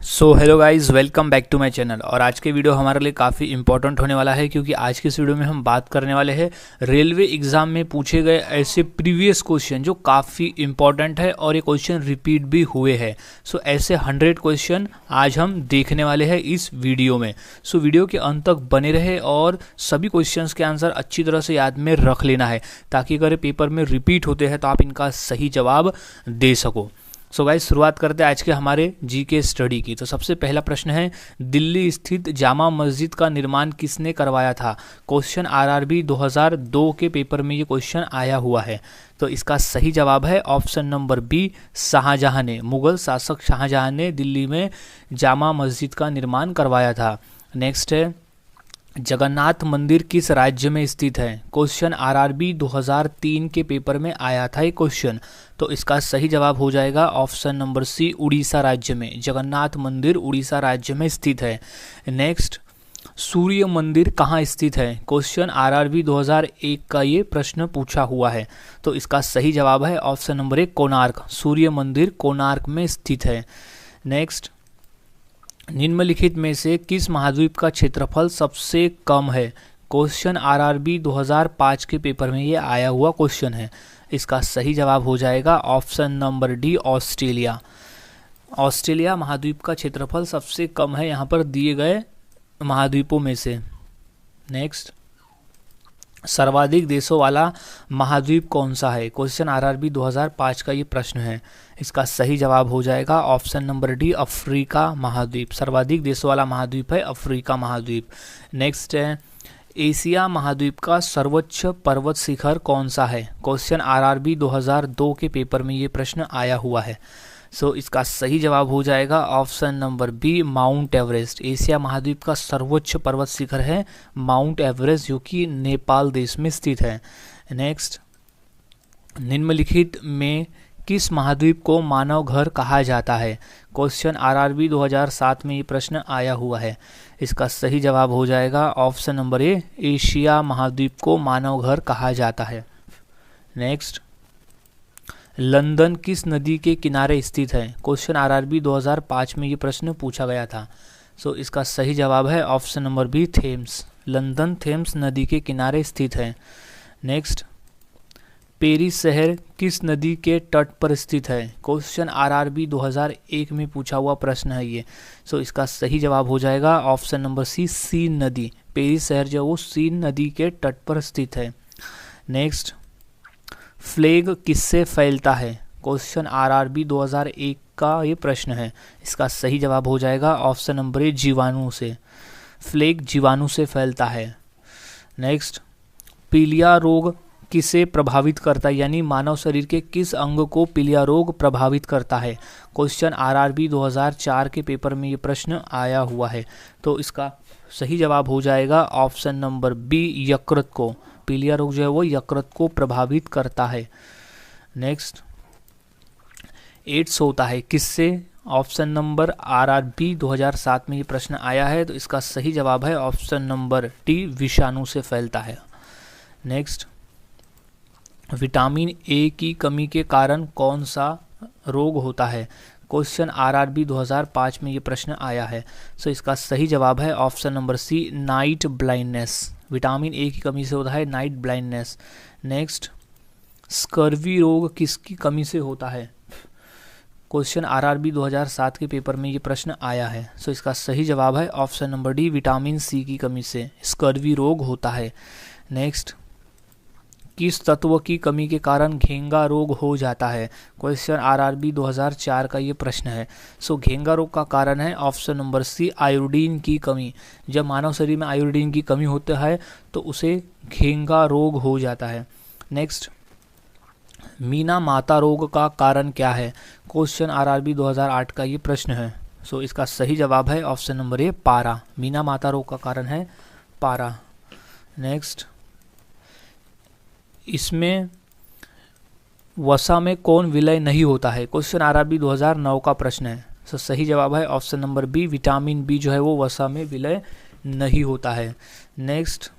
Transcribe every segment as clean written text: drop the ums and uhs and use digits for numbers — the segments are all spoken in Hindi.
So hello guys, welcome back to my channel. और आज के वीडियो हमारे लिए काफ़ी इंपॉर्टेंट होने वाला है, क्योंकि आज के इस वीडियो में हम बात करने वाले हैं रेलवे एग्ज़ाम में पूछे गए ऐसे प्रीवियस क्वेश्चन जो काफ़ी इंपॉर्टेंट है और ये क्वेश्चन रिपीट भी हुए हैं। सो ऐसे 100 क्वेश्चन आज हम देखने वाले हैं इस वीडियो में। सो वीडियो के अंत तक बने रहे और सभी क्वेश्चंस के आंसर अच्छी तरह से याद में रख लेना है, ताकि अगर पेपर में रिपीट होते हैं तो आप इनका सही जवाब दे सको। सो गाइस, शुरुआत करते हैं आज के हमारे जीके स्टडी की। तो सबसे पहला प्रश्न है, दिल्ली स्थित जामा मस्जिद का निर्माण किसने करवाया था? क्वेश्चन आरआरबी 2002 के पेपर में ये क्वेश्चन आया हुआ है। तो इसका सही जवाब है ऑप्शन नंबर बी, शाहजहां ने। मुगल शासक शाहजहां ने दिल्ली में जामा मस्जिद का निर्माण करवाया था। नेक्स्ट है, जगन्नाथ मंदिर किस राज्य में स्थित है? क्वेश्चन आरआरबी 2003 के पेपर में आया था ये क्वेश्चन। तो इसका सही जवाब हो जाएगा ऑप्शन नंबर सी, उड़ीसा राज्य में। जगन्नाथ मंदिर उड़ीसा राज्य में स्थित है। नेक्स्ट, सूर्य मंदिर कहाँ स्थित है? क्वेश्चन आरआरबी 2001 का ये प्रश्न पूछा हुआ है। तो इसका सही जवाब है ऑप्शन नंबर ए, कोणार्क। सूर्य मंदिर कोणार्क में स्थित है। नेक्स्ट, निम्नलिखित में से किस महाद्वीप का क्षेत्रफल सबसे कम है? क्वेश्चन आरआरबी 2005 के पेपर में ये आया हुआ क्वेश्चन है। इसका सही जवाब हो जाएगा option number D, Australia. Australia महाद्वीप का क्षेत्रफल सबसे कम है यहाँ पर दिए गए महाद्वीपों में से। नेक्स्ट, सर्वाधिक देशों वाला महाद्वीप कौन सा है? क्वेश्चन आरआरबी 2005 का ये प्रश्न है। इसका सही जवाब हो जाएगा ऑप्शन नंबर डी, अफ्रीका महाद्वीप। सर्वाधिक देशों वाला महाद्वीप है अफ्रीका महाद्वीप। नेक्स्ट है, एशिया महाद्वीप का सर्वोच्च पर्वत शिखर कौन सा है? क्वेश्चन आरआरबी 2002 के पेपर में ये प्रश्न आया हुआ है। सो इसका सही जवाब हो जाएगा option number B, Mount Everest. Asia महाद्वीप का सर्वोच्च पर्वत शिखर है माउंट एवरेस्ट, जो कि नेपाल देश में स्थित है। नेक्स्ट, निम्नलिखित में किस महाद्वीप को मानव घर कहा जाता है? क्वेश्चन आरआरबी 2007 में ये प्रश्न आया हुआ है। इसका सही जवाब हो जाएगा ऑप्शन नंबर ए, एशिया महाद्वीप को मानव घर कहा जाता है। नेक्स्ट, लंदन किस नदी के किनारे स्थित है? क्वेश्चन आरआरबी 2005 में ये प्रश्न पूछा गया था। सो इसका सही जवाब है option number B, Thames. London Thames नदी के किनारे स्थित है। नेक्स्ट, पेरिस शहर किस नदी के तट पर स्थित है? क्वेश्चन आरआरबी 2001 में पूछा हुआ प्रश्न है ये। सो इसका सही जवाब हो जाएगा ऑप्शन नंबर सी, सीन नदी। पेरिस शहर जो है वो सीन नदी के तट पर स्थित है। नेक्स्ट, फ्लेग किससे फैलता है? क्वेश्चन आरआरबी 2001 का ये प्रश्न है। इसका सही जवाब हो जाएगा ऑप्शन नंबर ए, जीवाणु से। फ्लेग जीवाणु से फैलता है। नेक्स्ट, पीलिया रोग किसे प्रभावित करता है, यानी मानव शरीर के किस अंग को पीलिया रोग प्रभावित करता है? क्वेश्चन आरआरबी 2004 के पेपर में ये प्रश्न आया हुआ है। तो इसका सही जवाब हो जाएगा ऑप्शन नंबर बी, यकृत को। पीलिया रोग जो है वो यकृत को प्रभावित करता है। नेक्स्ट, एड्स होता है किससे? ऑप्शन नंबर आरआरबी 2007 में ये प्रश्न आया है। तो इसका सही जवाब है ऑप्शन नंबर डी, विषाणु से फैलता है। नेक्स्ट, विटामिन ए की कमी के कारण कौन सा रोग होता है? क्वेश्चन आरआरबी 2005 में ये प्रश्न आया है। सो इसका सही जवाब है option number C, night blindness. Vitamin A की कमी से होता है नाइट ब्लाइंडनेस। नेक्स्ट, स्कर्वी रोग किसकी कमी से होता है? क्वेश्चन आरआरबी 2007 के पेपर में ये प्रश्न आया है। सो इसका सही जवाब है option number D, vitamin C की कमी से स्कर्वी रोग होता है। नेक्स्ट, किस तत्व की कमी के कारण घेंगा रोग हो जाता है? क्वेश्चन आरआरबी 2004 का ये प्रश्न है। सो घेंगा रोग का कारण है ऑप्शन नंबर सी, आयोडीन की कमी। जब मानव शरीर में आयोडीन की कमी होता है तो उसे घेंगा रोग हो जाता है। नेक्स्ट, मीना माता रोग का कारण क्या है? क्वेश्चन आरआरबी 2008 का ये प्रश्न है। सो इसका सही जवाब है ऑप्शन नंबर ए, पारा। मीना माता रोग का कारण है पारा। नेक्स्ट, इसमें वसा में कौन विलय नहीं होता है? क्वेश्चन आरआरबी 2009 का प्रश्न है। सो सही जवाब है option number B, vitamin B जो है वो वसा में विलय नहीं होता है। नेक्स्ट,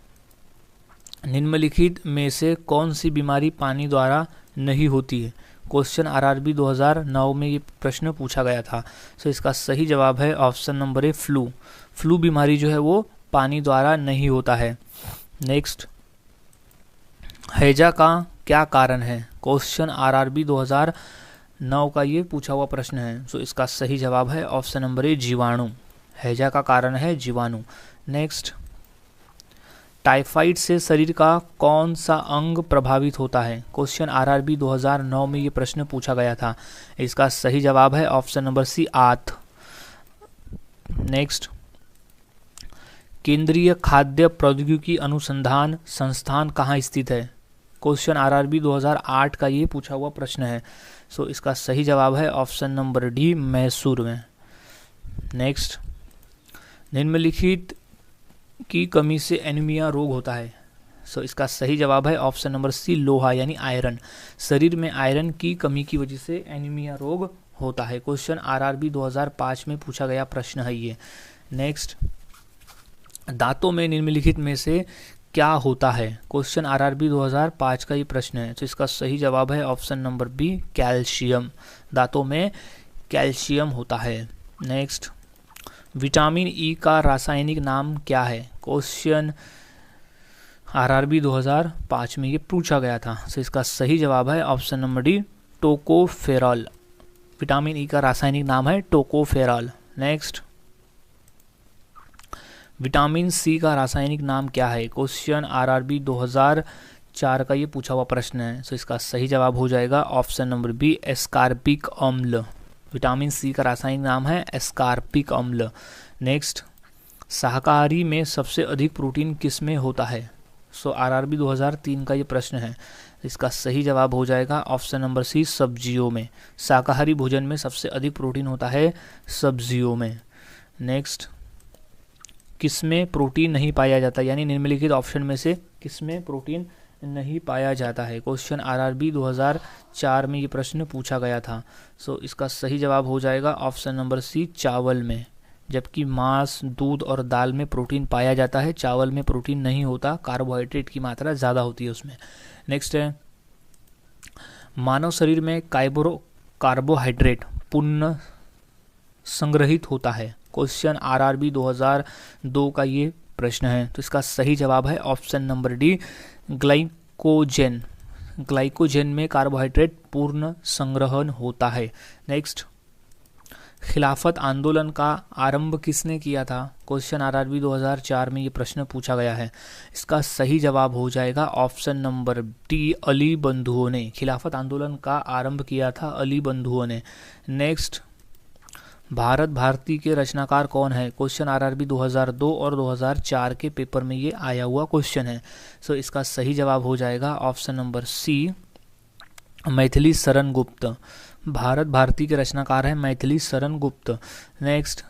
निम्नलिखित में से कौन सी बीमारी पानी द्वारा नहीं होती है? क्वेश्चन आरआरबी 2009 में ये प्रश्न पूछा गया था। सो इसका सही जवाब है ऑप्शन नंबर ए, फ्लू। फ्लू बीमारी जो है वो पानी द्वारा नहीं होता है। नेक्स्ट, हैजा का क्या कारण है? क्वेश्चन आरआरबी 2009 का ये पूछा हुआ प्रश्न है। सो इसका सही जवाब है ऑप्शन नंबर ए, जीवाणु। हैजा का कारण है जीवाणु। नेक्स्ट, टाइफाइड से शरीर का कौन सा अंग प्रभावित होता है? क्वेश्चन आरआरबी 2009 में ये प्रश्न पूछा गया था। इसका सही जवाब है ऑप्शन नंबर सी, आंत। नेक्स्ट, केंद्रीय खाद्य प्रौद्योगिकी अनुसंधान संस्थान कहाँ स्थित है? क्वेश्चन आरआरबी 2008 का ये पूछा हुआ प्रश्न है। सो इसका सही जवाब है ऑप्शन नंबर डी, मैसूर में। नेक्स्ट, निम्नलिखित की कमी से एनीमिया रोग होता है। सो इसका सही जवाब है ऑप्शन नंबर सी, लोहा यानी आयरन। शरीर में आयरन की कमी की वजह से एनीमिया रोग होता है। क्वेश्चन आरआरबी 2005 में पूछा गया प्रश्न है ये। नेक्स्ट, दांतों में निम्नलिखित में से क्या होता है? क्वेश्चन आरआरबी 2005 का ये प्रश्न है। तो इसका सही जवाब है ऑप्शन नंबर बी, कैल्शियम। दांतों में कैल्शियम होता है। नेक्स्ट, विटामिन ई का रासायनिक नाम क्या है? क्वेश्चन आरआरबी 2005 में ये पूछा गया था। तो इसका सही जवाब है option number D, tocopherol. Vitamin E का रासायनिक नाम है टोकोफेरॉल। नेक्स्ट, विटामिन सी का रासायनिक नाम क्या है? क्वेश्चन आरआरबी 2004 का ये पूछा हुआ प्रश्न है। तो इसका सही जवाब हो जाएगा ऑप्शन नंबर बी, एस्कार्बिक अम्ल। विटामिन सी का रासायनिक नाम है एस्कार्बिक अम्ल। नेक्स्ट, शाकाहारी में सबसे अधिक प्रोटीन किस में होता है? सो आरआरबी 2003 का ये प्रश्न है। इसका सही जवाब हो जाएगा ऑप्शन नंबर सी, सब्जियों में। शाकाहारी भोजन में सबसे अधिक प्रोटीन होता है सब्जियों में। नेक्स्ट, किसमें प्रोटीन नहीं पाया जाता, यानी निम्नलिखित ऑप्शन में से किसमें प्रोटीन नहीं पाया जाता है? क्वेश्चन आरआरबी 2004 में ये प्रश्न पूछा गया था। सो इसका सही जवाब हो जाएगा ऑप्शन नंबर सी, चावल में। जबकि मांस, दूध और दाल में प्रोटीन पाया जाता है, चावल में प्रोटीन नहीं होता, कार्बोहाइड्रेट की मात्रा ज़्यादा होती है उसमें। नेक्स्ट है, मानव शरीर में कार्बोहाइड्रेट पुनः संग्रहित होता है। क्वेश्चन आरआरबी 2002 का ये प्रश्न है। तो इसका सही जवाब है option number D, glycogen. Glycogen में कार्बोहाइड्रेट पूर्ण संग्रहण होता है। नेक्स्ट, खिलाफत आंदोलन का आरंभ किसने किया था? क्वेश्चन आरआरबी 2004 में ये प्रश्न पूछा गया है। इसका सही जवाब हो जाएगा ऑप्शन नंबर डी, अली बंधुओं ने। खिलाफत आंदोलन का आरंभ किया था अली बंधुओं ने। नेक्स्ट, भारत भारती के रचनाकार कौन है? क्वेश्चन आरआरबी 2002 और 2004 के पेपर में ये आया हुआ क्वेश्चन है। सो इसका सही जवाब हो जाएगा ऑप्शन नंबर सी, मैथिली शरण गुप्त। भारत भारती के रचनाकार है मैथिली शरण गुप्त। नेक्स्ट,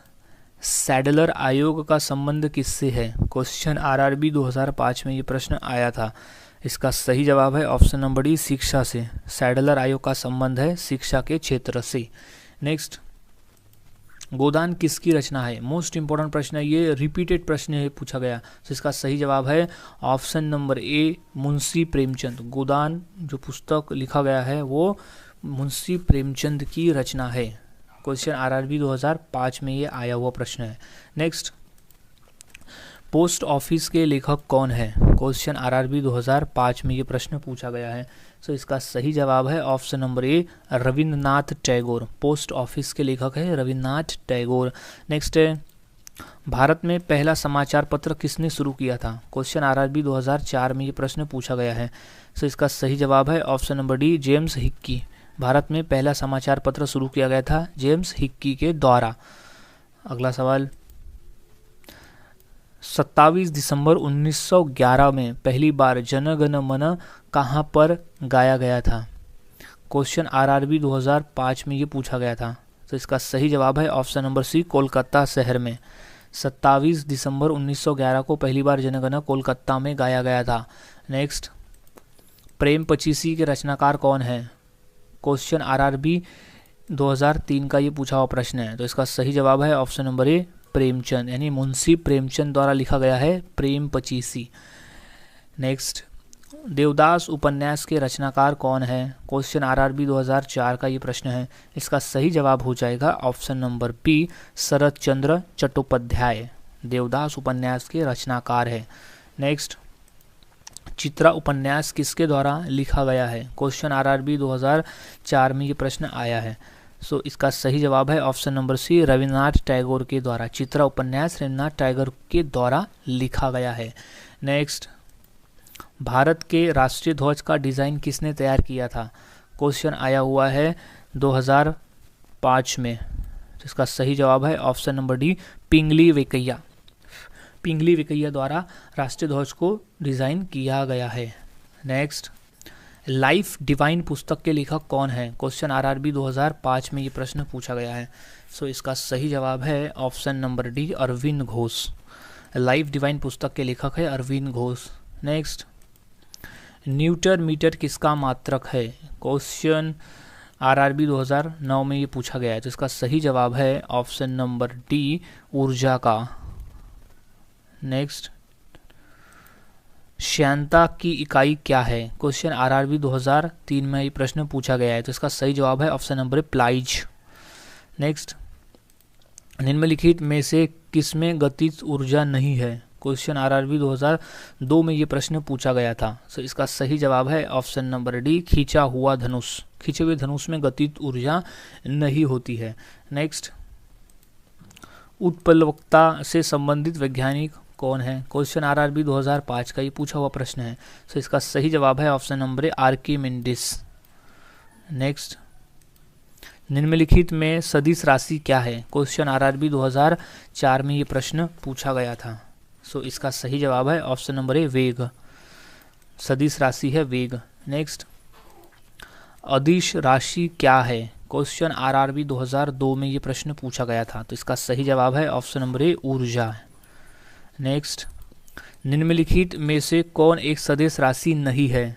सैडलर आयोग का संबंध किससे है? क्वेश्चन आरआरबी 2005 में ये प्रश्न आया था। इसका सही जवाब है ऑप्शन नंबर डी, शिक्षा से। सैडलर आयोग का संबंध है शिक्षा के क्षेत्र से। नेक्स्ट, गोदान किसकी रचना है? मोस्ट इंपॉर्टेंट प्रश्न है ये, रिपीटेड प्रश्न है पूछा गया। तो इसका सही जवाब है option number A, Munshi Premchand. Godan जो पुस्तक लिखा गया है वो मुंशी प्रेमचंद की रचना है। क्वेश्चन आरआरबी 2005 में ये आया हुआ प्रश्न है। नेक्स्ट, पोस्ट ऑफिस के लेखक कौन है? क्वेश्चन आरआरबी 2005 में ये प्रश्न पूछा गया है। सो इसका सही जवाब है ऑप्शन नंबर ए, रविंद्रनाथ टैगोर। पोस्ट ऑफिस के लेखक है रविंद्रनाथ टैगोर। नेक्स्ट है, भारत में पहला समाचार पत्र किसने शुरू किया था? क्वेश्चन आरआरबी 2004 में ये प्रश्न पूछा गया है। सो इसका सही जवाब है option number D, James Hickey. Bharat में पहला समाचार पत्र शुरू किया गया था जेम्स हिक्की के द्वारा। अगला सवाल, 27 दिसंबर 1911 में पहली बार जन गण मन कहाँ पर गाया गया था? क्वेश्चन आरआरबी 2005 में ये पूछा गया था। तो इसका सही जवाब है ऑप्शन नंबर सी, कोलकाता शहर में। 27 दिसंबर 1911 को पहली बार जनगणना कोलकाता में गाया गया था। नेक्स्ट, प्रेम पचीसी के रचनाकार कौन है? क्वेश्चन आरआरबी 2003 का ये पूछा हुआ प्रश्न है। तो इसका सही जवाब है ऑप्शन नंबर ए, प्रेमचंद, यानी मुंशी प्रेमचंद द्वारा लिखा गया है प्रेम पचीसी। नेक्स्ट, देवदास उपन्यास के रचनाकार कौन है? क्वेश्चन आरआरबी 2004 का ये प्रश्न है। इसका सही जवाब हो जाएगा ऑप्शन नंबर बी, शरत चंद्र चट्टोपाध्याय देवदास उपन्यास के रचनाकार है। नेक्स्ट, चित्रा उपन्यास किसके द्वारा लिखा गया है? क्वेश्चन आरआरबी 2004 में ये प्रश्न आया है। सो इसका सही जवाब है option number C, Rabindranath Tagore के द्वारा। चित्रा उपन्यास रविन्द्रनाथ टैगोर के द्वारा लिखा गया है। नेक्स्ट, भारत के राष्ट्रीय ध्वज का डिज़ाइन किसने तैयार किया था? क्वेश्चन आया हुआ है 2005 में। इसका सही जवाब है ऑप्शन नंबर डी, पिंगली वेंकैया। पिंगली वेंकैया द्वारा राष्ट्रीय ध्वज को डिज़ाइन किया गया है। नेक्स्ट, लाइफ डिवाइन पुस्तक के लेखक कौन है? क्वेश्चन आरआरबी 2005 में ये प्रश्न पूछा गया है। सो इसका सही जवाब है option number D, Aurobindo Ghosh. Life Divine पुस्तक के लेखक है Aurobindo Ghosh. Next, newton metre किसका मात्रक है? क्वेश्चन आरआरबी 2009 में ये पूछा गया है। तो इसका सही जवाब है ऑप्शन नंबर डी, ऊर्जा का। नेक्स्ट, श्यानता की इकाई क्या है? क्वेश्चन आरआरबी 2003 में ये प्रश्न पूछा गया है। तो इसका सही जवाब है ऑप्शन नंबर प्लाइज। नेक्स्ट, निम्नलिखित में से किसमें गतिज ऊर्जा नहीं है? क्वेश्चन आरआरबी 2002 में ये प्रश्न पूछा गया था। तो इसका सही जवाब है ऑप्शन नंबर डी, खींचा हुआ धनुष। खींचे हुए धनुष में गतिज ऊर्जा नहीं होती है। नेक्स्ट, उत्प्लवकता से संबंधित वैज्ञानिक कौन है? क्वेश्चन आरआरबी 2005 का ये पूछा हुआ प्रश्न है। तो इसका सही जवाब है ऑप्शन नंबर ए, आर्किमिडीज। नेक्स्ट, निम्नलिखित में सदिश राशि क्या है? क्वेश्चन आरआरबी 2004 में ये प्रश्न पूछा गया था। सो इसका सही जवाब है ऑप्शन नंबर ए, वेग। सदिश राशि है वेग। नेक्स्ट, अदिश राशि क्या है? क्वेश्चन आरआरबी 2002 में ये प्रश्न पूछा गया था। तो इसका सही जवाब है ऑप्शन नंबर ए, ऊर्जा। नेक्स्ट, निम्नलिखित में से कौन एक सदिश राशि नहीं है?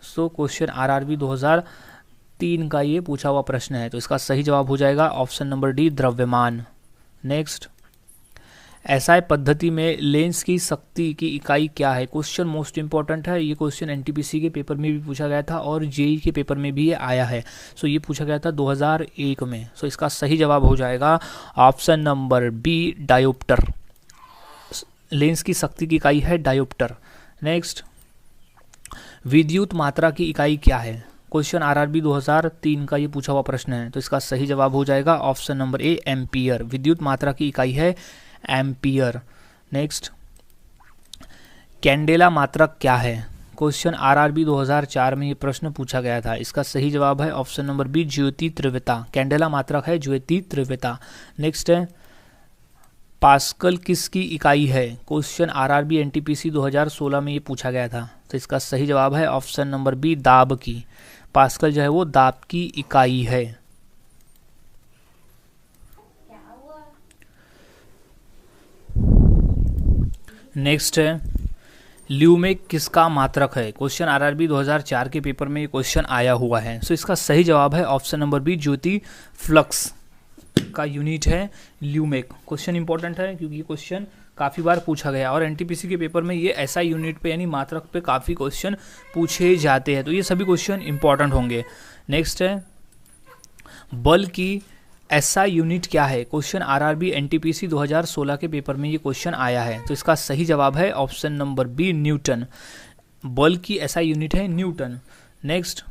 सो क्वेश्चन आरआरबी 2003 का ये पूछा हुआ प्रश्न है। तो इसका सही जवाब हो जाएगा ऑप्शन नंबर डी, द्रव्यमान। नेक्स्ट, एसआई पद्धति में लेंस की शक्ति की इकाई क्या है? क्वेश्चन मोस्ट इंपॉर्टेंट है। ये क्वेश्चन एनटीपीसी के पेपर में भी पूछा गया था और जेई के पेपर में भी ये आया है। सो ये पूछा गया था 2001 में। सो इसका सही जवाब हो जाएगा option number B, dioptre. Lens की शक्ति की इकाई है डायोप्टर। नेक्स्ट, विद्युत मात्रा की इकाई क्या है? क्वेश्चन आरआरबी 2003 का ये पूछा हुआ प्रश्न है। तो इसका सही जवाब हो जाएगा ऑप्शन नंबर ए, एम्पियर। विद्युत मात्रा की इकाई है एम्पियर। नेक्स्ट, कैंडेला मात्रक क्या है? क्वेश्चन आरआरबी 2004 में ये प्रश्न पूछा गया था। इसका सही जवाब है ऑप्शन नंबर बी, ज्योति तीव्रता। कैंडेला मात्रक है ज्योति तीव्रता। नेक्स्ट है, पास्कल किसकी इकाई है? क्वेश्चन आरआरबी एनटीपीसी 2016 में ये पूछा गया था। तो इसका सही जवाब है ऑप्शन नंबर बी, दाब की। पास्कल जो है वो दाब की इकाई है। नेक्स्ट है, ल्यूमेक किसका मात्रक है? क्वेश्चन आरआरबी 2004 के पेपर में ये क्वेश्चन आया हुआ है। सो इसका सही जवाब है ऑप्शन नंबर बी, ज्योति फ्लक्स का यूनिट है ल्यूमेक। क्वेश्चन इंपॉर्टेंट है क्योंकि ये क्वेश्चन काफ़ी बार पूछा गया और एनटीपीसी के पेपर में ये ऐसा यूनिट पे यानी मात्रक पे काफ़ी क्वेश्चन पूछे जाते हैं। तो ये सभी क्वेश्चन इंपॉर्टेंट होंगे। नेक्स्ट है, बल की एसआई यूनिट क्या है? क्वेश्चन आरआरबी एनटीपीसी 2016 के पेपर में ये क्वेश्चन आया है। तो इसका सही जवाब है ऑप्शन नंबर बी, न्यूटन। बल की एसआई यूनिट है न्यूटन। नेक्स्ट,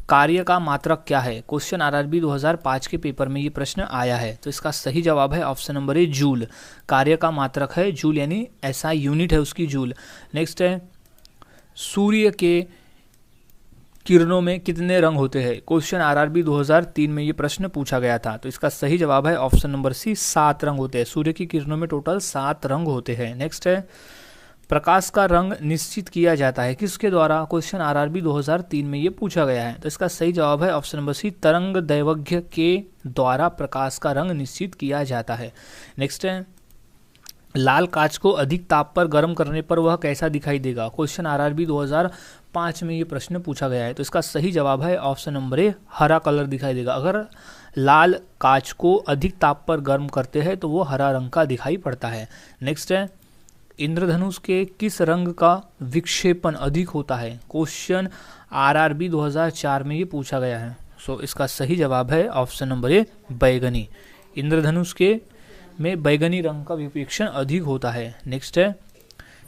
कार्य का मात्रक क्या है? क्वेश्चन आरआरबी 2005 के पेपर में ये प्रश्न आया है। तो इसका सही जवाब है ऑप्शन नंबर ए, जूल। कार्य का मात्रक है जूल यानी एसआई यूनिट है उसकी जूल। नेक्स्ट है, सूर्य के किरणों में कितने रंग होते हैं? क्वेश्चन आरआरबी 2003 में ये प्रश्न पूछा गया था। तो इसका सही जवाब है ऑप्शन नंबर सी, 7 रंग होते हैं। सूर्य की किरणों में टोटल 7 रंग होते हैं। नेक्स्ट है, प्रकाश का रंग निश्चित किया जाता है किसके द्वारा? क्वेश्चन आरआरबी 2003 में ये पूछा गया है। तो इसका सही जवाब है ऑप्शन नंबर सी, तरंग दैर्घ्य के द्वारा प्रकाश का रंग निश्चित किया जाता है। नेक्स्ट है, लाल कांच को अधिक ताप पर गर्म करने पर वह कैसा दिखाई देगा? क्वेश्चन आरआरबी 2005 में ये प्रश्न पूछा गया है। तो इसका सही जवाब है ऑप्शन नंबर ए, हरा कलर दिखाई देगा। अगर लाल कांच को अधिक ताप पर गर्म करते हैं तो वो हरा रंग का दिखाई पड़ता है। नेक्स्ट है, इंद्रधनुष के किस रंग का विक्षेपण अधिक होता है? क्वेश्चन आरआरबी 2004 में ये पूछा गया है। सो इसका सही जवाब है ऑप्शन नंबर ए, बैगनी। इंद्रधनुष के में बैगनी रंग का विक्षेपण अधिक होता है। नेक्स्ट है,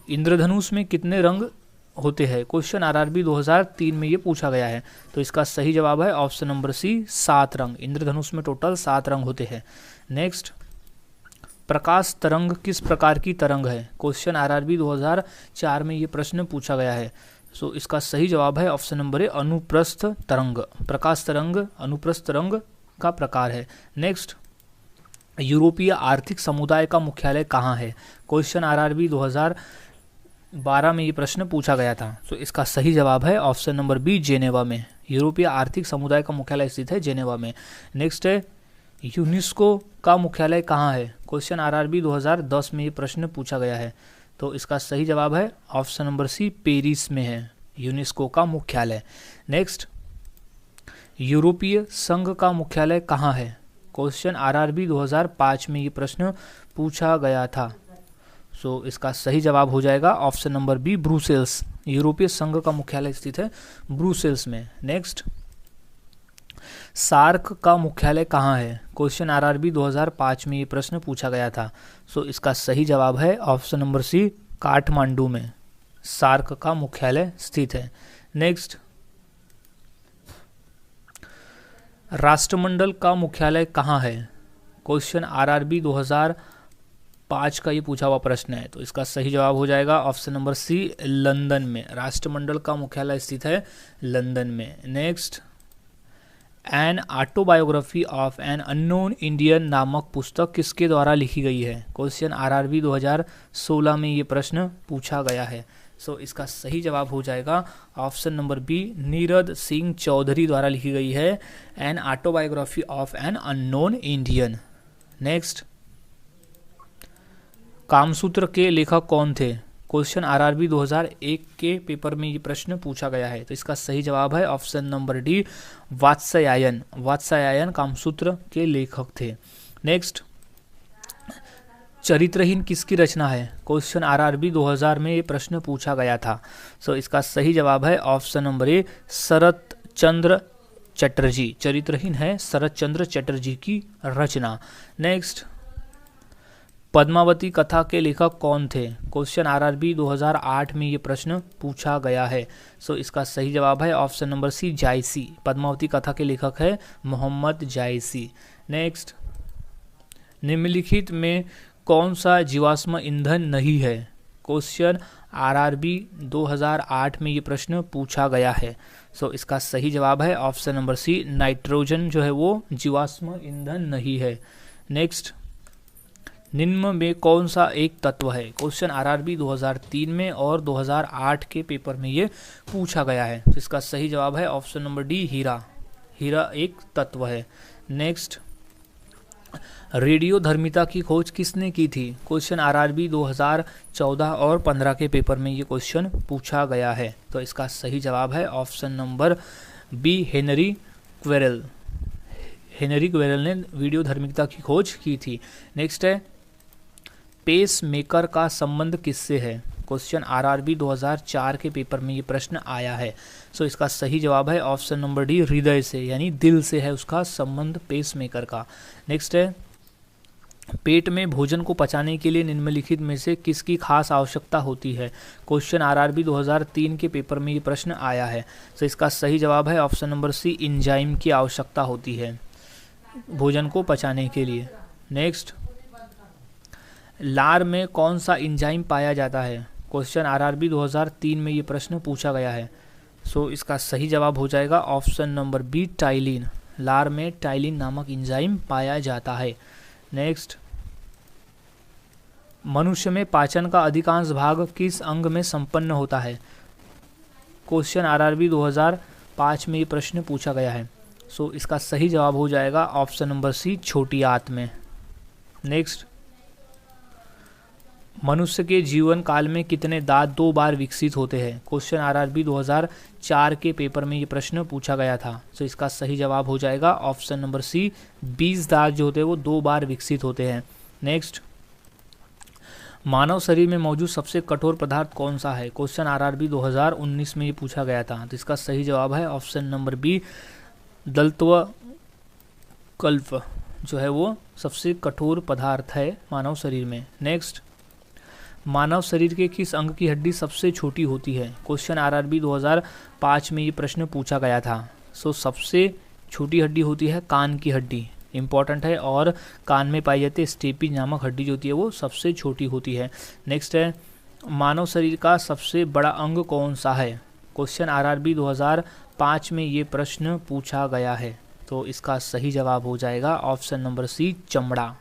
इंद्रधनुष में कितने रंग होते हैं? क्वेश्चन आरआरबी 2003 में ये पूछा गया है। तो इसका सही जवाब है ऑप्शन नंबर सी, 7 रंग। इंद्रधनुष में टोटल 7 रंग होते हैं। नेक्स्ट, प्रकाश तरंग किस प्रकार की तरंग है? क्वेश्चन आरआरबी 2004 में ये प्रश्न पूछा गया है। सो इसका सही जवाब है ऑप्शन नंबर ए, अनुप्रस्थ तरंग। प्रकाश तरंग अनुप्रस्थ तरंग का प्रकार है। नेक्स्ट, यूरोपीय आर्थिक समुदाय का मुख्यालय कहाँ है? क्वेश्चन आरआरबी 2012 में ये प्रश्न पूछा गया था। सो इसका सही जवाब है ऑप्शन नंबर बी, जेनेवा में। यूरोपीय आर्थिक समुदाय का मुख्यालय स्थित है जेनेवा में। नेक्स्ट है, यूनेस्को का मुख्यालय कहाँ है? क्वेश्चन आरआरबी 2010 में ये प्रश्न पूछा गया है। तो इसका सही जवाब है ऑप्शन नंबर सी, पेरिस में है यूनेस्को का मुख्यालय। नेक्स्ट, यूरोपीय संघ का मुख्यालय कहाँ है? क्वेश्चन आरआरबी 2005 में ये प्रश्न पूछा गया था। सो इसका सही जवाब हो जाएगा ऑप्शन नंबर बी, ब्रुसेल्स। यूरोपीय संघ का मुख्यालय स्थित है ब्रुसेल्स में। नेक्स्ट, सार्क का मुख्यालय कहाँ है? क्वेश्चन आरआरबी 2005 में ये प्रश्न पूछा गया था। सो इसका सही जवाब है ऑप्शन नंबर सी, काठमांडू में सार्क का मुख्यालय स्थित है। नेक्स्ट, राष्ट्रमंडल का मुख्यालय कहाँ है? क्वेश्चन आरआरबी 2005 का ये पूछा हुआ प्रश्न है। तो इसका सही जवाब हो जाएगा ऑप्शन नंबर सी, लंदन में। राष्ट्रमंडल का मुख्यालय स्थित है लंदन में। Next, an autobiography of an unknown Indian नामक पुस्तक किसके द्वारा लिखी गई है? क्वेश्चन आरआरबी 2016 में ये प्रश्न पूछा गया है। सो इसका सही जवाब हो जाएगा option number B, Neerad Singh Chaudhary द्वारा लिखी गई है an autobiography of an unknown Indian. Next, Kamasutra के लेखक कौन थे? क्वेश्चन आरआरबी 2001 के पेपर में ये प्रश्न पूछा गया है। तो इसका सही जवाब है option number D, Vatsyayana. Vatsyayana Kamasutra के लेखक थे। नेक्स्ट, चरित्रहीन किसकी रचना है? क्वेश्चन आरआरबी 2000 में ये प्रश्न पूछा गया था। सो इसका सही जवाब है ऑप्शन नंबर ए, शरत चंद्र चटर्जी। चरित्रहीन है शरत चंद्र चटर्जी की रचना। नेक्स्ट, पद्मावती कथा के लेखक कौन थे? क्वेश्चन आरआरबी 2008 में ये प्रश्न पूछा गया है। सो इसका सही जवाब है ऑप्शन नंबर सी, जायसी। पद्मावती कथा के लेखक है मोहम्मद जायसी। नेक्स्ट, निम्नलिखित में कौन सा जीवाश्म ईंधन नहीं है? क्वेश्चन आरआरबी 2008 में ये प्रश्न पूछा गया है। सो इसका सही जवाब है ऑप्शन नंबर सी, नाइट्रोजन जो है वो जीवाश्म ईंधन नहीं है। नेक्स्ट, निम्न में कौन सा एक तत्व है? क्वेश्चन आरआरबी 2003 में और 2008 के पेपर में ये पूछा गया है। तो इसका सही जवाब है ऑप्शन नंबर डी, हीरा। हीरा एक तत्व है। नेक्स्ट, रेडियोधर्मिता की खोज किसने की थी? क्वेश्चन आरआरबी 2014 और 15 के पेपर में ये क्वेश्चन पूछा गया है। तो इसका सही जवाब है option number B, Henry Querel. Henry Querel ने रेडियोधर्मिता की खोज की थी। नेक्स्ट है, पेस मेकर का संबंध किससे है? क्वेश्चन आरआरबी 2004 के पेपर में ये प्रश्न आया है। सो इसका सही जवाब है ऑप्शन नंबर डी, हृदय से, यानी दिल से है उसका संबंध पेस मेकर का। नेक्स्ट है, पेट में भोजन को पचाने के लिए निम्नलिखित में से किसकी खास आवश्यकता होती है? क्वेश्चन आरआरबी 2003 के पेपर में ये प्रश्न आया है। सो इसका सही जवाब है ऑप्शन नंबर सी, एंजाइम की आवश्यकता होती है भोजन को पचाने के लिए। नेक्स्ट, लार में कौन सा एंजाइम पाया जाता है? क्वेश्चन आरआरबी 2003 में ये प्रश्न पूछा गया है। सो इसका सही जवाब हो जाएगा ऑप्शन नंबर बी, टाइलिन। लार में टाइलिन नामक एंजाइम पाया जाता है। नेक्स्ट, मनुष्य में पाचन का अधिकांश भाग किस अंग में संपन्न होता है? क्वेश्चन आरआरबी 2005 में ये प्रश्न पूछा गया है। सो इसका सही जवाब हो जाएगा ऑप्शन नंबर सी, छोटी आंत में। नेक्स्ट, मनुष्य के जीवन काल में कितने दांत 2 बार विकसित होते हैं? क्वेश्चन आरआरबी 2004 के पेपर में ये प्रश्न पूछा गया था। सो इसका सही जवाब हो जाएगा ऑप्शन नंबर सी, 20 दांत जो होते हैं वो 2 बार विकसित होते हैं। नेक्स्ट, मानव शरीर में मौजूद सबसे कठोर पदार्थ कौन सा है? क्वेश्चन आरआरबी 2019 में ये पूछा गया था। तो इसका सही जवाब है ऑप्शन नंबर बी, दलत्व कल्प जो है वो सबसे कठोर पदार्थ है मानव शरीर में। नेक्स्ट, मानव शरीर के किस अंग की हड्डी सबसे छोटी होती है? क्वेश्चन आरआरबी 2005 में ये प्रश्न पूछा गया था। सो सबसे छोटी हड्डी होती है कान की हड्डी, इंपॉर्टेंट है, और कान में पाई जाती है स्टेपी नामक हड्डी जो होती है वो सबसे छोटी होती है। नेक्स्ट है, मानव शरीर का सबसे बड़ा अंग कौन सा है? क्वेश्चन आरआरबी 2005 में ये प्रश्न पूछा गया है। तो इसका सही जवाब हो जाएगा ऑप्शन नंबर सी, चमड़ा।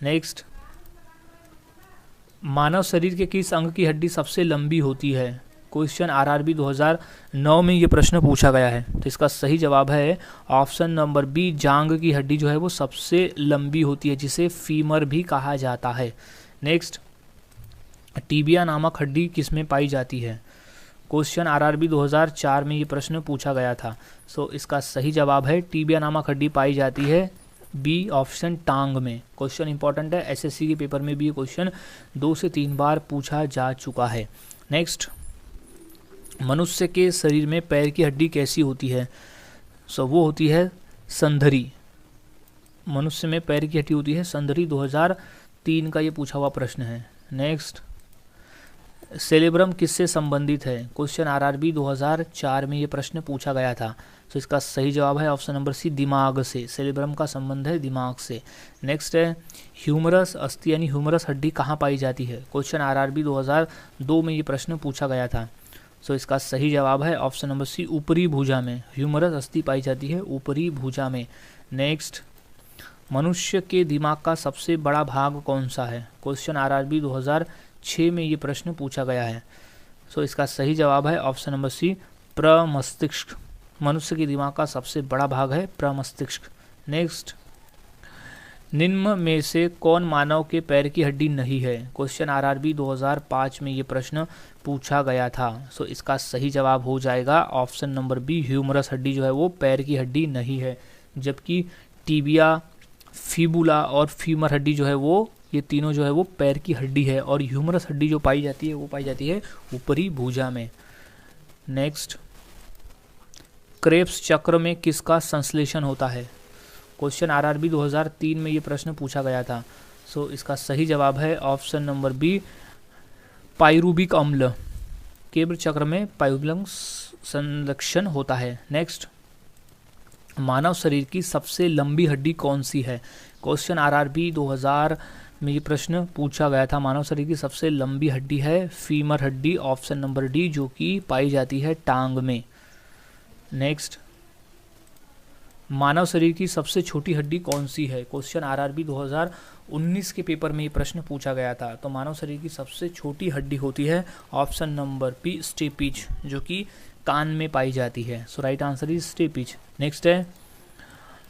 नेक्स्ट, मानव शरीर के किस अंग की हड्डी सबसे लंबी होती है? क्वेश्चन आरआरबी 2009 में ये प्रश्न पूछा गया है। तो इसका सही जवाब है ऑप्शन नंबर बी, जांघ की हड्डी जो है वो सबसे लंबी होती है, जिसे फीमर भी कहा जाता है। नेक्स्ट, टीबिया नामक हड्डी किसमें पाई जाती है? क्वेश्चन आरआरबी 2004 में ये प्रश्न पूछा गया था। सो इसका सही जवाब है टीबिया नामक हड्डी पाई जाती है बी ऑप्शन, टांग में। क्वेश्चन इंपॉर्टेंट है, एसएससी के पेपर में भी ये क्वेश्चन 2 से 3 बार पूछा जा चुका है। नेक्स्ट, मनुष्य के शरीर में पैर की हड्डी कैसी होती है? सो वो होती है संधरी। मनुष्य में पैर की हड्डी होती है संधरी, 2003 का ये पूछा हुआ प्रश्न है। नेक्स्ट, सेरेब्रम किससे संबंधित है? क्वेश्चन आरआरबी 2004 में ये प्रश्न पूछा गया था। तो इसका सही जवाब है ऑप्शन नंबर सी, दिमाग से। सेरेब्रम का संबंध है दिमाग से। नेक्स्ट है, ह्यूमरस अस्थि यानी ह्यूमरस हड्डी कहाँ पाई जाती है? क्वेश्चन आरआरबी 2002 में ये प्रश्न पूछा गया था। सो इसका सही जवाब है ऑप्शन नंबर सी, ऊपरी भुजा में। ह्यूमरस अस्थि पाई जाती है ऊपरी भुजा में। नेक्स्ट, मनुष्य के दिमाग का सबसे बड़ा भाग कौन सा है? क्वेश्चन आरआरबी 2006 में ये प्रश्न पूछा गया है। सो इसका सही जवाब है ऑप्शन नंबर सी, प्रमस्तिष्क। मनुष्य के दिमाग का सबसे बड़ा भाग है प्रमस्तिष्क। नेक्स्ट, निम्न में से कौन मानव के पैर की हड्डी नहीं है? क्वेश्चन आरआरबी 2005 में ये प्रश्न पूछा गया था। सो इसका सही जवाब हो जाएगा ऑप्शन नंबर बी, ह्यूमरस हड्डी जो है वो पैर की हड्डी नहीं है, जबकि टीबिया, फीबुला और फीमर हड्डी जो है वो, ये तीनों जो है वो पैर की हड्डी है, और ह्यूमरस हड्डी जो पाई जाती है वो पाई जाती है ऊपरी भुजा में। नेक्स्ट, क्रेब्स चक्र में किसका संश्लेषण होता है? क्वेश्चन आरआरबी 2003 में ये प्रश्न पूछा गया था। सो इसका सही जवाब है ऑप्शन नंबर बी, पाइरूबिक अम्ल। क्रेब्स चक्र में पाइरूबिक संश्लेषण होता है। नेक्स्ट, मानव शरीर की सबसे लंबी हड्डी कौन सी है? क्वेश्चन आरआरबी 2000 में ये प्रश्न पूछा गया था। मानव शरीर की सबसे लंबी हड्डी है फीमर हड्डी, ऑप्शन नंबर डी, जो कि पाई जाती है टांग में। नेक्स्ट, मानव शरीर की सबसे छोटी हड्डी कौन सी है? क्वेश्चन आरआरबी 2019 के पेपर में ये प्रश्न पूछा गया था। तो मानव शरीर की सबसे छोटी हड्डी होती है ऑप्शन नंबर बी, स्टेपिज, जो कि कान में पाई जाती है। So right answer is stapes. Next है,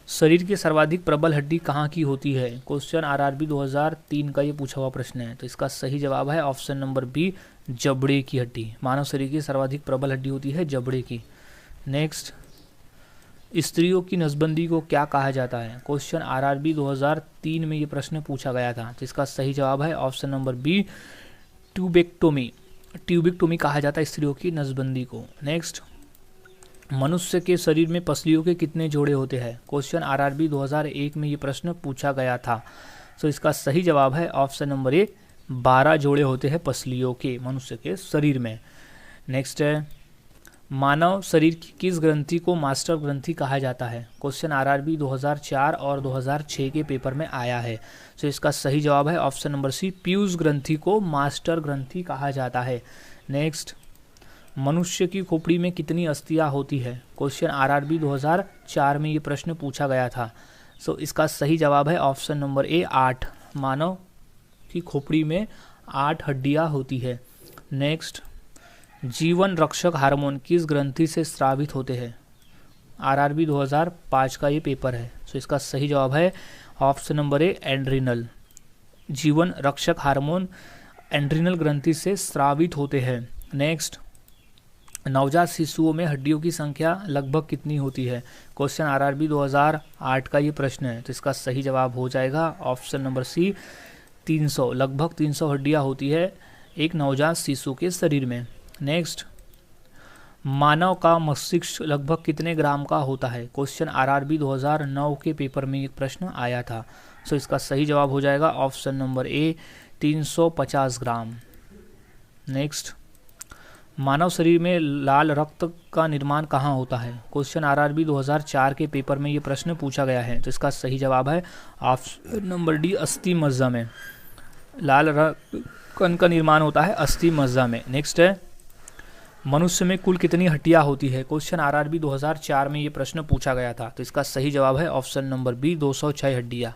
शरीर की सर्वाधिक प्रबल हड्डी कहाँ की होती है? क्वेश्चन आरआरबी 2003 का ये पूछा हुआ प्रश्न है। तो इसका सही जवाब है ऑप्शन नंबर बी, जबड़े की हड्डी। मानव शरीर की सर्वाधिक प्रबल हड्डी होती है जबड़े की। नेक्स्ट, स्त्रियों की नसबंदी को क्या कहा जाता है? क्वेश्चन आरआरबी 2003 में ये प्रश्न पूछा गया था। तो इसका सही जवाब है option number B, tubectomy. Tubectomy कहा जाता है स्त्रियों की नसबंदी को। नेक्स्ट, मनुष्य के शरीर में पसलियों के कितने जोड़े होते हैं? क्वेश्चन आरआरबी 2001 में ये प्रश्न पूछा गया था। तो इसका सही जवाब है ऑप्शन नंबर ए, 12 जोड़े होते हैं पसलियों के मनुष्य के शरीर में। नेक्स्ट है, मानव शरीर की किस ग्रंथि को मास्टर ग्रंथि कहा जाता है? क्वेश्चन आरआरबी 2004 और 2006 के पेपर में आया है। तो इसका सही जवाब है ऑप्शन नंबर सी, पीयूष ग्रंथि को मास्टर ग्रंथि कहा जाता है। नेक्स्ट, मनुष्य की खोपड़ी में कितनी अस्थियां होती है? क्वेश्चन आरआरबी 2004 में ये प्रश्न पूछा गया था। सो इसका सही जवाब है ऑप्शन नंबर ए, 8। मानव की खोपड़ी में 8 हड्डियां होती है। नेक्स्ट, जीवन रक्षक हार्मोन किस ग्रंथि से स्रावित होते हैं? आरआरबी 2005 का ये पेपर है। सो इसका सही जवाब है ऑप्शन नंबर ए, एड्रिनल। जीवन रक्षक हार्मोन एड्रिनल ग्रंथि से स्रावित होते हैं। नेक्स्ट, नवजात शिशुओं में हड्डियों की संख्या लगभग कितनी होती है? क्वेश्चन आरआरबी 2008 का ये प्रश्न है। तो इसका सही जवाब हो जाएगा ऑप्शन नंबर सी, 300, लगभग 300 हड्डियाँ होती है एक नवजात शिशु के शरीर में। नेक्स्ट, मानव का मस्तिष्क लगभग कितने ग्राम का होता है? क्वेश्चन आरआरबी 2009 के पेपर में एक प्रश्न आया था। सो इसका सही जवाब हो जाएगा option number A, 350 gram. Next, मानव शरीर में लाल रक्त का निर्माण कहाँ होता है? क्वेश्चन आरआरबी 2004 के पेपर में ये प्रश्न पूछा गया है। तो इसका सही जवाब है ऑप्शन नंबर डी, अस्थि मज्जा में। लाल रक्त कण का निर्माण होता है अस्थि मज्जा में। नेक्स्ट है, मनुष्य में कुल कितनी हड्डियाँ होती है? क्वेश्चन आरआरबी 2004 में ये प्रश्न पूछा गया था। तो इसका सही जवाब है ऑप्शन नंबर बी, 206 हड्डियाँ।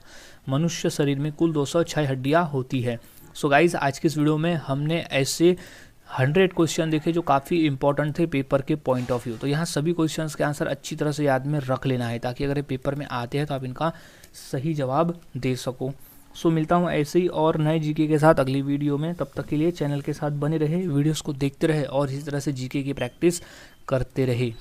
मनुष्य शरीर में कुल 206 हड्डियाँ होती है। सो गाइज, आज की इस वीडियो में हमने ऐसे 100 क्वेश्चन देखे जो काफ़ी इंपॉर्टेंट थे पेपर के पॉइंट ऑफ व्यू। तो यहाँ सभी क्वेश्चंस के आंसर अच्छी तरह से याद में रख लेना है, ताकि अगर ये पेपर में आते हैं तो आप इनका सही जवाब दे सको। सो मिलता हूँ ऐसे ही और नए जीके के साथ अगली वीडियो में। तब तक के लिए चैनल के साथ बने रहे, वीडियोस को देखते रहे और इसी तरह से जीके की प्रैक्टिस करते रहे।